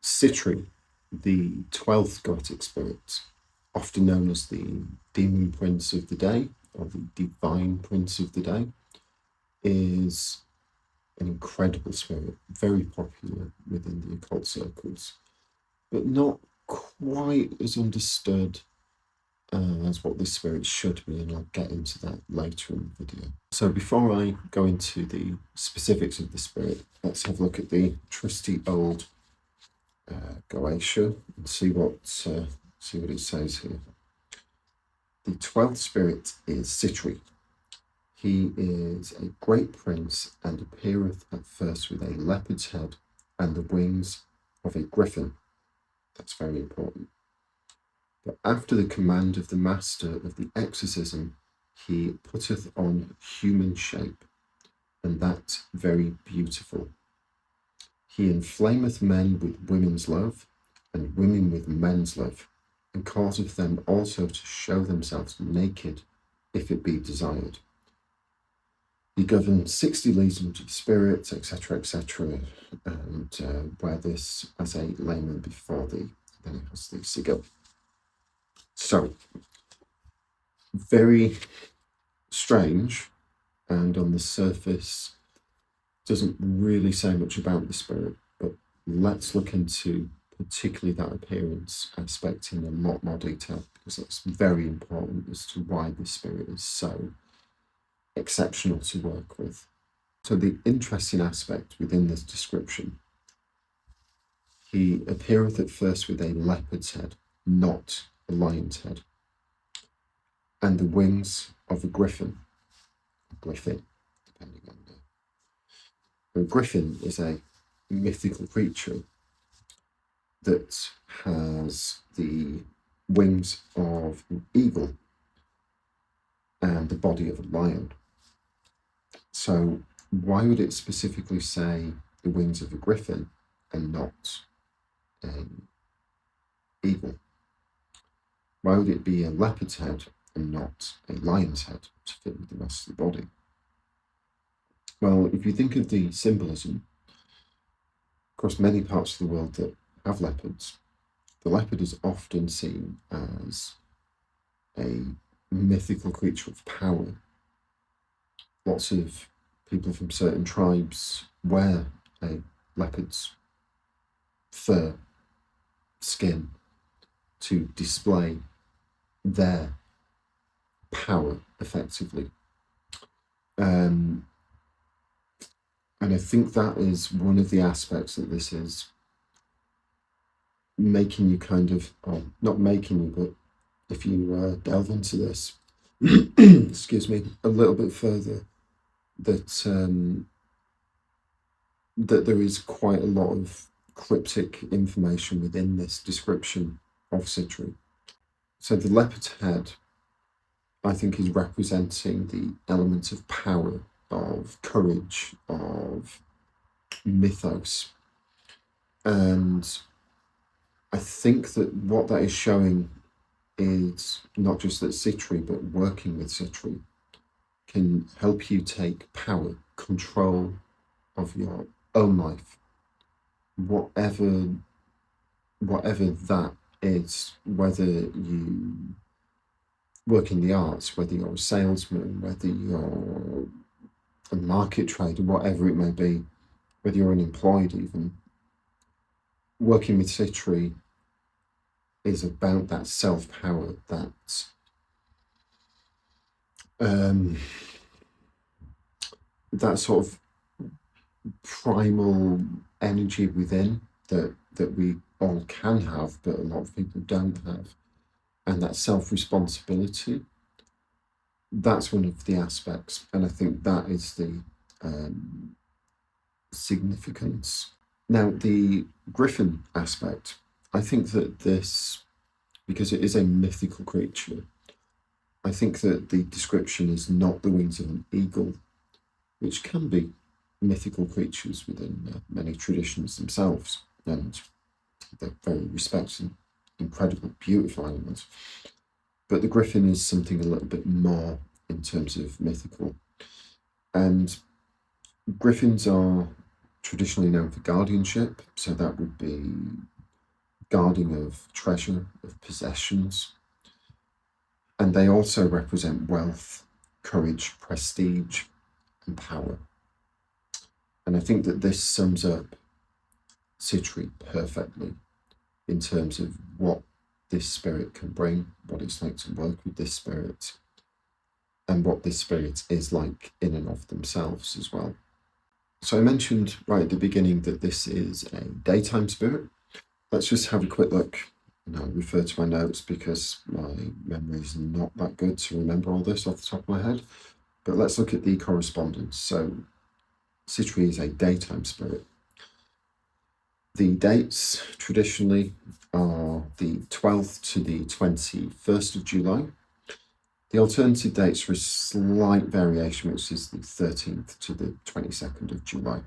Sitri, the 12th Goetic spirit, often known as the demon prince of the day or the divine prince of the day, is an incredible spirit, very popular within the occult circles, but not quite as understood as what this spirit should be, and I'll get into that later in the video. So before I go into the specifics of the spirit, let's have a look at the trusty old Goetia and see what it says here. The 12th spirit is Sitri. He is a great prince and appeareth at first with a leopard's head and the wings of a griffin. That's very important. But after the command of the master of the exorcism, he putteth on human shape, and that very beautiful. He inflameth men with women's love, and women with men's love, and causeth them also to show themselves naked, if it be desired. He governs 60 leads unto the spirits, etc., etc., and wear this as a layman before thee. Then it has the sigil. So, very strange, and on the surface doesn't really say much about the spirit, but let's look into particularly that appearance aspect in a lot more detail, because that's very important as to why this spirit is so exceptional to work with. So the interesting aspect within this description, he appeareth at first with a leopard's head, not a lion's head, and the wings of a griffin, depending on a griffin is a mythical creature that has the wings of an eagle and the body of a lion. So why would it specifically say the wings of a griffin and not an eagle? Why would it be a leopard's head and not a lion's head to fit with the rest of the body? Well, if you think of the symbolism across many parts of the world that have leopards, the leopard is often seen as a mythical creature of power. Lots of people from certain tribes wear a leopard's fur, skin, to display their power effectively. And I think that is one of the aspects that this is making you kind of, not making you, but if you delve into this, excuse me, a little bit further, that that there is quite a lot of cryptic information within this description of Sitri. So the leopard's head, I think, is representing the element of power, of courage, of mythos. And I think that what that is showing is not just that Sitri, but working with Sitri can help you take power, control of your own life, whatever that is, whether you work in the arts, whether you're a salesman, whether you're a market trader, whatever it may be, whether you're unemployed even. Working with Sitri is about that self-power, that sort of primal energy within that we all can have, but a lot of people don't have. And that self-responsibility, that's one of the aspects. And I think that is the significance. Now, the griffin aspect, I think that this, because it is a mythical creature, I think that the description is not the wings of an eagle, which can be mythical creatures within many traditions themselves, and they're very respected and incredible, beautiful animals. But the griffin is something a little bit more in terms of mythical. And griffins are traditionally known for guardianship, so that would be guarding of treasure, of possessions. And they also represent wealth, courage, prestige, and power. And I think that this sums up Sitri perfectly in terms of what this spirit can bring, what it's like to work with this spirit, and what this spirit is like in and of themselves as well. So I mentioned right at the beginning that this is a daytime spirit. Let's just have a quick look. And I'll refer to my notes because my memory is not that good to remember all this off the top of my head. But let's look at the correspondence. So Sitri is a daytime spirit. The dates traditionally are the 12th to the 21st of July. The alternative dates are a slight variation, which is the 13th to the 22nd of July.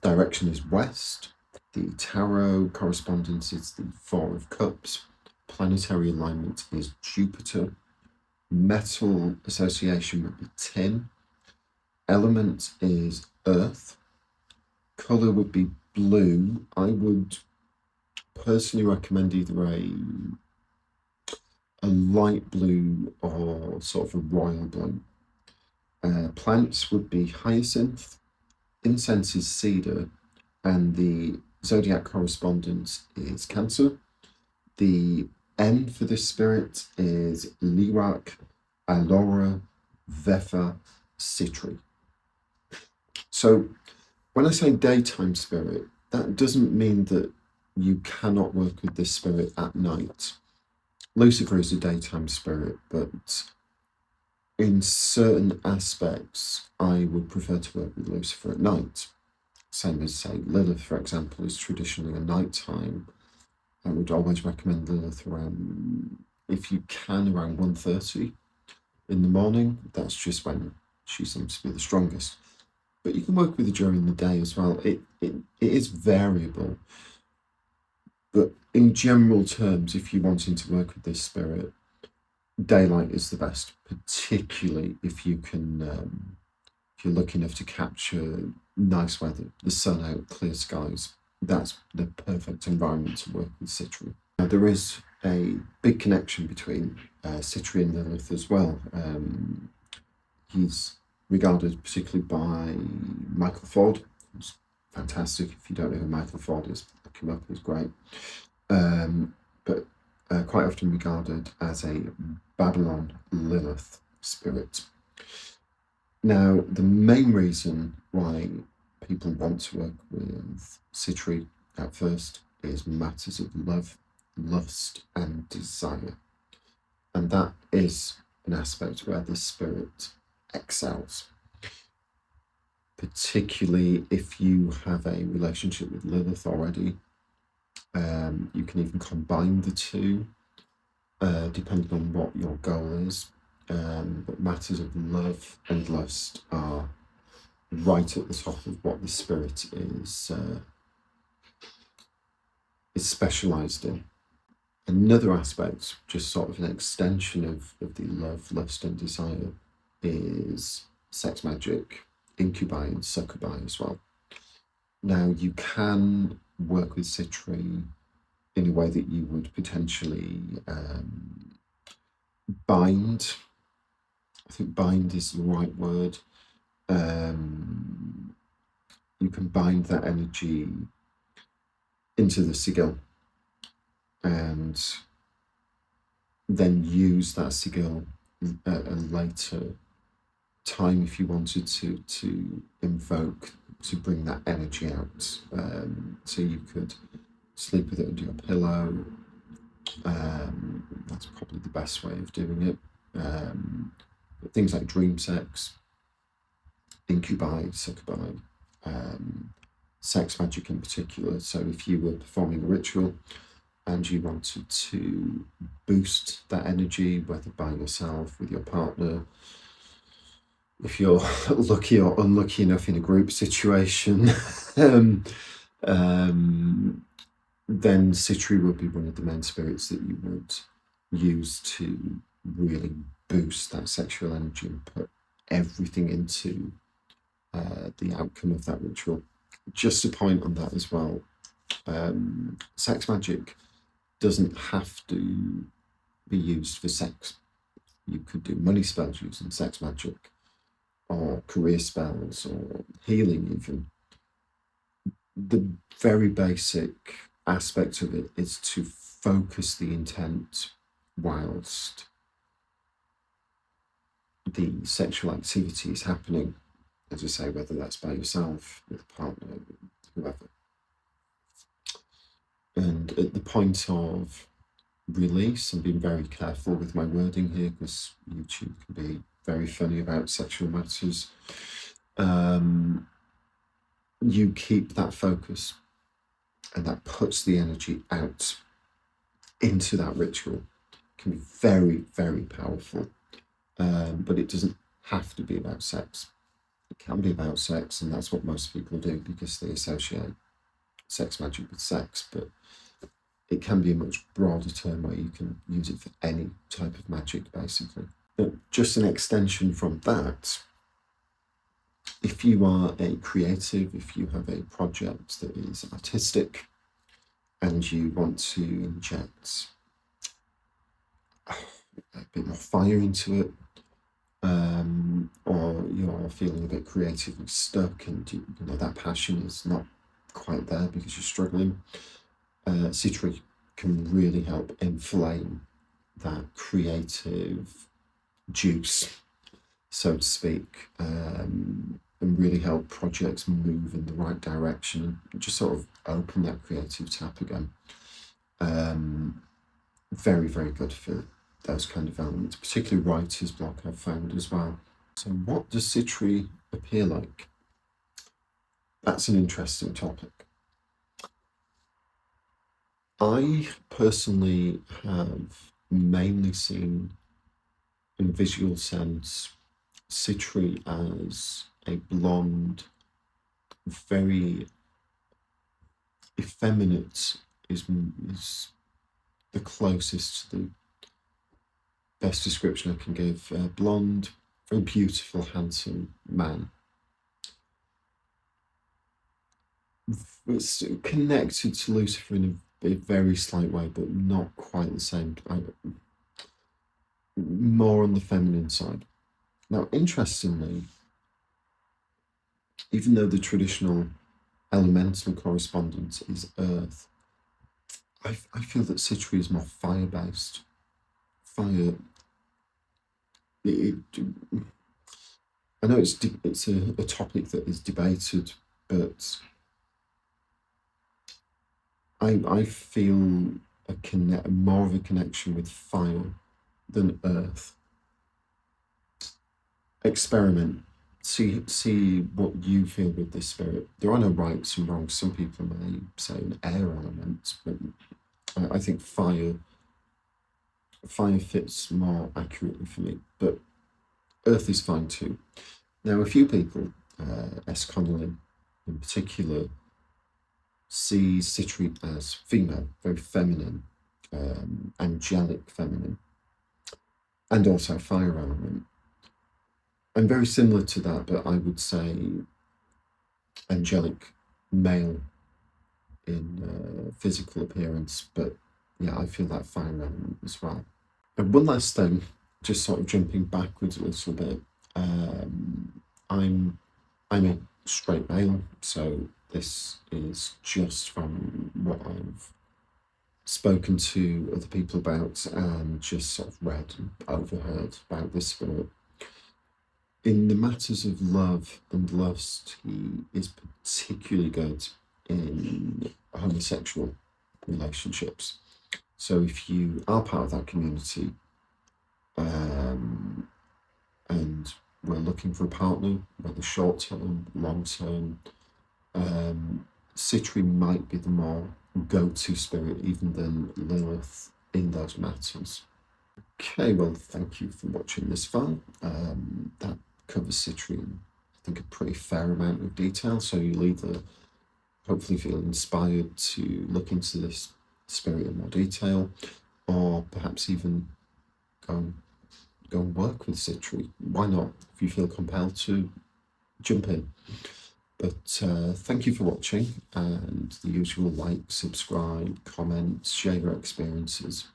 Direction is west. The tarot correspondence is the Four of Cups. Planetary alignment is Jupiter. Metal association would be tin. Element is earth. Colour would be blue. I would personally recommend either a light blue or sort of a royal blue. Plants would be hyacinth. Incense is cedar. And the zodiac correspondence is Cancer. The N for this spirit is Lirak, Alora, Vefa, Sitri. So when I say daytime spirit, that doesn't mean that you cannot work with this spirit at night. Lucifer is a daytime spirit, but in certain aspects, I would prefer to work with Lucifer at night. Same as, say, Lilith, for example, is traditionally a nighttime. I would always recommend Lilith around, if you can, around 1:30 in the morning. That's just when she seems to be the strongest. But you can work with her during the day as well. It is variable. But in general terms, if you're wanting to work with this spirit, daylight is the best, particularly if you can, if you're lucky enough to capture nice weather, the sun out, clear skies. That's the perfect environment to work with Sitri. Now, there is a big connection between Sitri and Lilith as well. He's regarded particularly by Michael Ford, who's fantastic. If you don't know who Michael Ford is, look him up, he's great. But quite often regarded as a Babylon Lilith spirit. Now, the main reason why people want to work with Sitri at first is matters of love, lust, and desire. And that is an aspect where this spirit excels. Particularly if you have a relationship with Lilith already. You can even combine the two, depending on what your goal is. But matters of love and lust are right at the top of what the spirit is specialized in. Another aspect, just sort of an extension of the love, lust, and desire, is sex magic, incubi, and succubi as well. Now, you can work with Sitri in a way that you would potentially bind. I think bind is the right word. You can bind that energy into the sigil and then use that sigil at a later time if you wanted to invoke, to bring that energy out. So you could sleep with it under your pillow. That's probably the best way of doing it. But things like dream sex, incubi, succubi, sex magic in particular. So if you were performing a ritual and you wanted to boost that energy, whether by yourself, with your partner, if you're lucky or unlucky enough in a group situation, then Sitri would be one of the main spirits that you would use to really boost that sexual energy and put everything into the outcome of that ritual. Just a point on that as well. Sex magic doesn't have to be used for sex. You could do money spells using sex magic, or career spells, or healing even. The very basic aspect of it is to focus the intent whilst the sexual activity is happening, as I say, whether that's by yourself, with a partner, whoever. And at the point of release, I'm being very careful with my wording here because YouTube can be very funny about sexual matters. You keep that focus, and that puts the energy out into that ritual. It can be very, very powerful, but it doesn't have to be about sex. It can be about sex, and that's what most people do because they associate sex magic with sex, but it can be a much broader term where you can use it for any type of magic, basically. But just an extension from that, if you are a creative, if you have a project that is artistic and you want to inject a bit more fire into it, or you're feeling a bit creatively stuck and you know that passion is not quite there because you're struggling, Sitri can really help inflame that creative juice, so to speak, and really help projects move in the right direction and just sort of open that creative tap again. Very, very good for those kind of elements, particularly writer's block I've found as well. So what does Sitri appear like? That's an interesting topic. I personally have mainly seen, in a visual sense, Sitri as a blonde, very effeminate is the closest to the best description I can give. Blonde, very beautiful, handsome man. It's connected to Lucifer in a very slight way, but not quite the same. More on the feminine side. Now, interestingly, even though the traditional elemental correspondence is earth, I feel that Sitri is more fire-based. Fire. I know it's a topic that is debated, but I feel more of a connection with fire than earth. Experiment. See what you feel with this spirit. There are no rights and wrongs. Some people may say an air element, but I think fire fits more accurately for me. But earth is fine too. Now, a few people, S. Connolly in particular, see Sitri as female, very feminine, angelic feminine, and also fire element. I'm very similar to that, but I would say angelic male in physical appearance, but yeah, I feel that fire element as well. And one last thing, just sort of jumping backwards a little bit, I'm a straight male, so this is just from what I've spoken to other people about and just sort of read and overheard about this spirit. In the matters of love and lust, he is particularly good in homosexual relationships. So if you are part of that community, and we're looking for a partner, whether short term, long term, Sitri might be the more go-to spirit even than Lilith in those matters. Okay, well, thank you for watching this far. That covers Sitri in, I think, a pretty fair amount of detail, so you'll either hopefully feel inspired to look into this spirit in more detail, or perhaps even go and work with Sitri. Why not? If you feel compelled to, jump in. But thank you for watching, and the usual like, subscribe, comment, share your experiences.